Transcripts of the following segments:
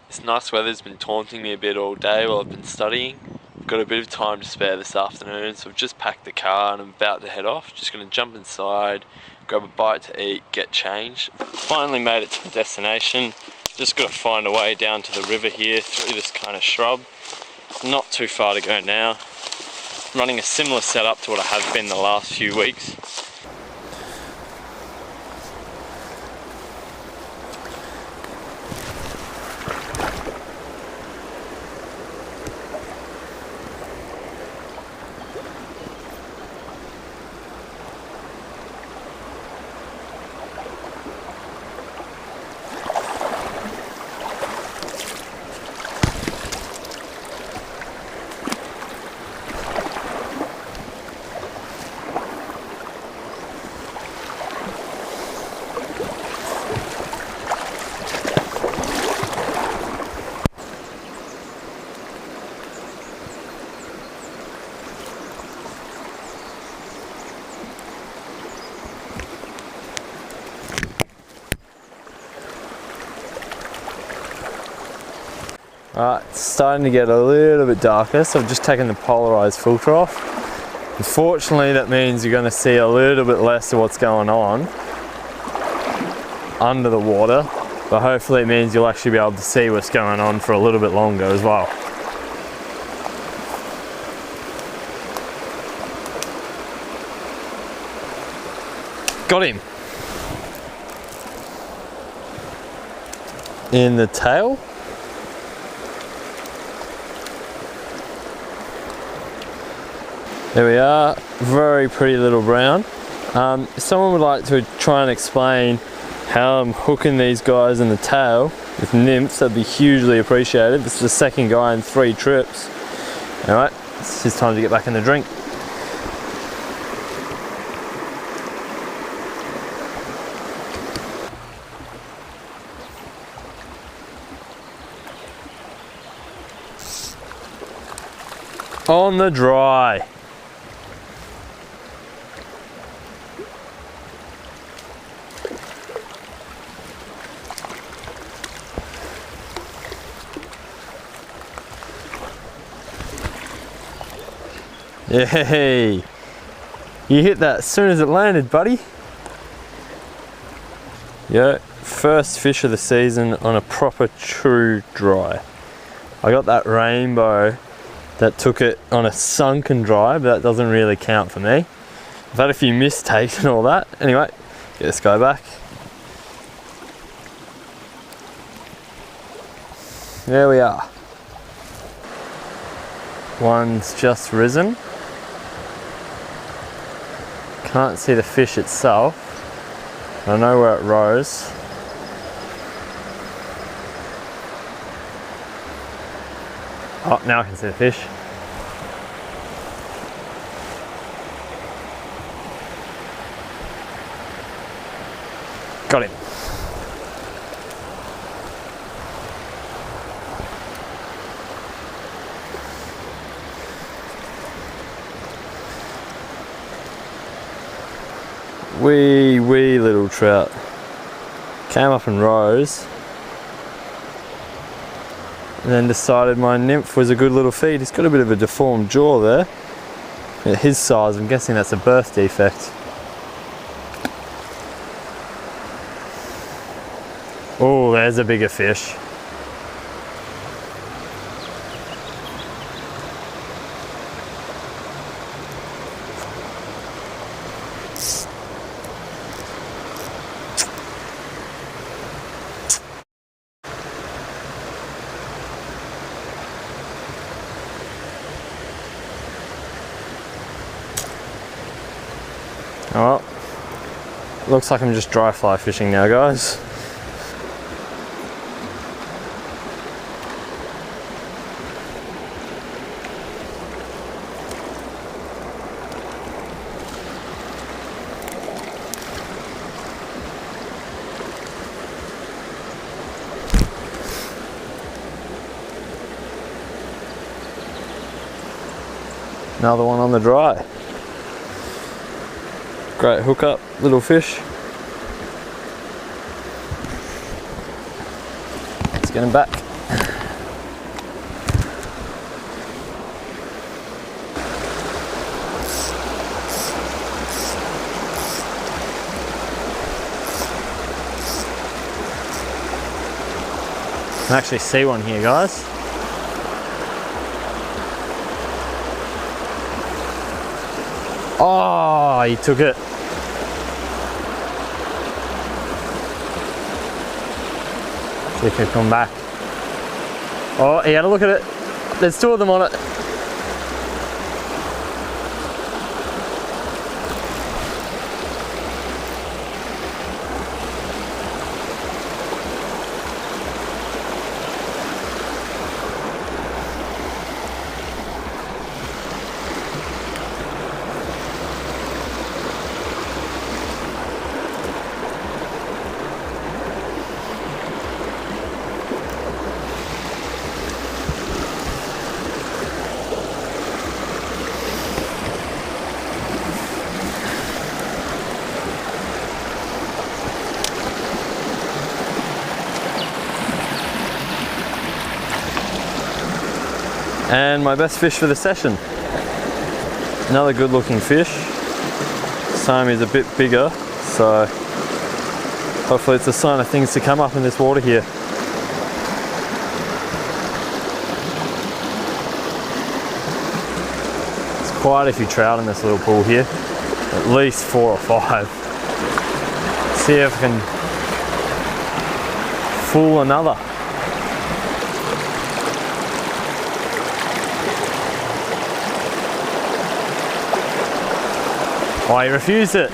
This nice weather's been taunting me a bit all day while I've been studying. I've got a bit of time to spare this afternoon, so I've just packed the car and I'm about to head off. Just gonna jump inside, grab a bite to eat, get changed. Finally made it to the destination. Just gotta find a way down to the river here through this kind of shrub. Not too far to go now. Running a similar setup to what I have been the last few weeks. Alright, it's starting to get a little bit darker, so I've just taken the polarized filter off. Unfortunately, that means you're going to see a little bit less of what's going on under the water, but hopefully it means you'll actually be able to see what's going on for a little bit longer as well. Got him! In the tail. There we are, very pretty little brown. If someone would like to try and explain how I'm hooking these guys in the tail with nymphs, that'd be hugely appreciated. This is the second guy in 3 trips. Alright, it's just time to get back in the drink. On the dry. Yay! You hit that as soon as it landed, buddy. Yeah, first fish of the season on a proper true dry. I got that rainbow that took it on a sunken dry, but that doesn't really count for me. I've had a few mistakes and all that. Anyway, get this guy back. There we are. One's just risen. Can't see the fish itself. I know where it rose. Oh, now I can see the fish. Got him. Wee little trout. Came up and rose. And then decided my nymph was a good little feed. He's got a bit of a deformed jaw there. At his size, I'm guessing that's a birth defect. Oh, there's a bigger fish. Oh, looks like I'm just dry fly fishing now, guys. Another one on the dry. Great hook up, little fish. Let's get him back. I can actually see one here, guys. Oh, he took it. See if he'll come back. Oh, he had a look at it. There's two of them on it. And my best fish for the session. Another good looking fish. Same is a bit bigger, so hopefully it's a sign of things to come up in this water here. There's quite a few trout in this little pool here. At least 4 or 5. See if I can fool another. Oh, he refused it.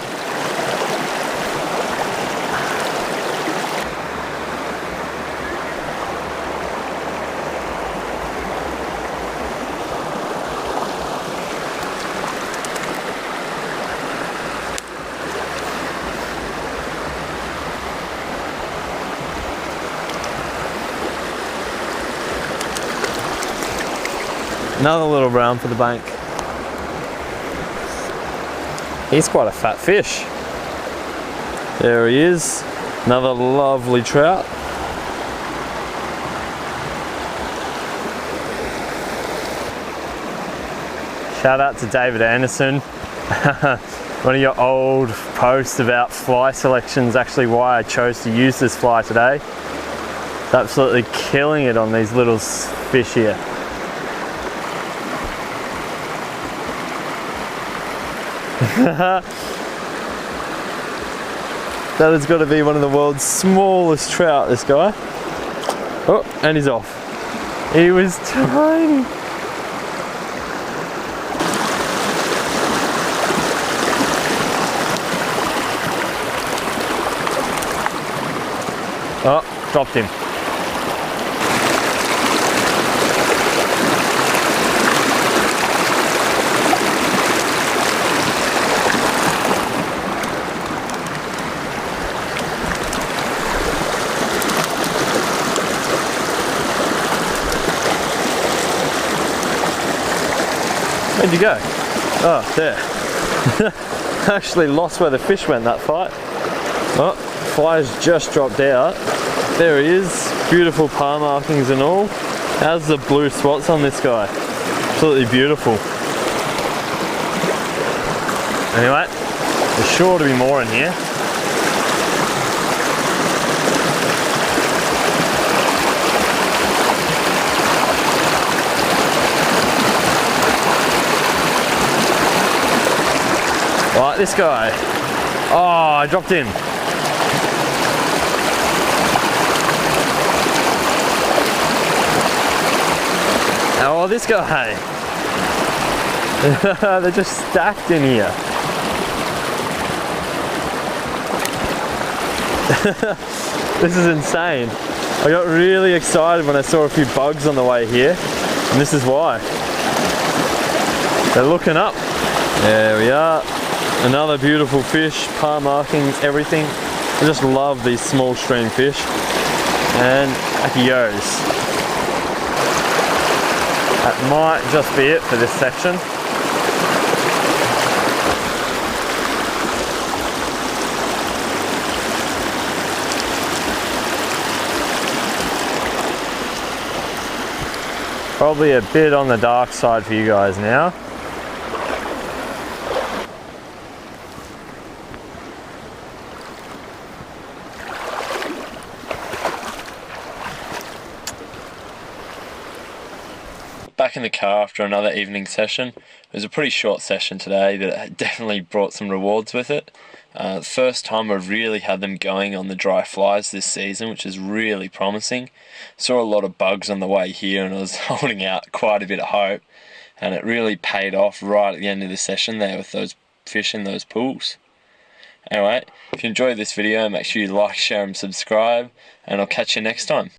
Another little brown for the bank. He's quite a fat fish. There he is. Another lovely trout. Shout out to David Anderson. One of your old posts about fly selections, actually why I chose to use this fly today. It's absolutely killing it on these little fish here. That has got to be one of the world's smallest trout, this guy. Oh, and he's off. He was tiny. Oh, dropped him. Where'd you go? Oh, there. I actually lost where the fish went that fight. Oh, fly's just dropped out. There he is. Beautiful palm markings and all. How's the blue spots on this guy? Absolutely beautiful. Anyway, there's sure to be more in here. Right, this guy. Oh, I dropped him. Oh, this guy. They're just stacked in here. This is insane. I got really excited when I saw a few bugs on the way here, and this is why. They're looking up. There we are. Another beautiful fish, palm markings, everything. I just love these small stream fish. And back he goes. That might just be it for this section. Probably a bit on the dark side for you guys now. Back in the car after another evening session. It was a pretty short session today, but it definitely brought some rewards with it. First time I've really had them going on the dry flies this season, which is really promising. Saw a lot of bugs on the way here and I was holding out quite a bit of hope, and it really paid off right at the end of the session there with those fish in those pools. Anyway, if you enjoyed this video, make sure you like, share and subscribe, and I'll catch you next time.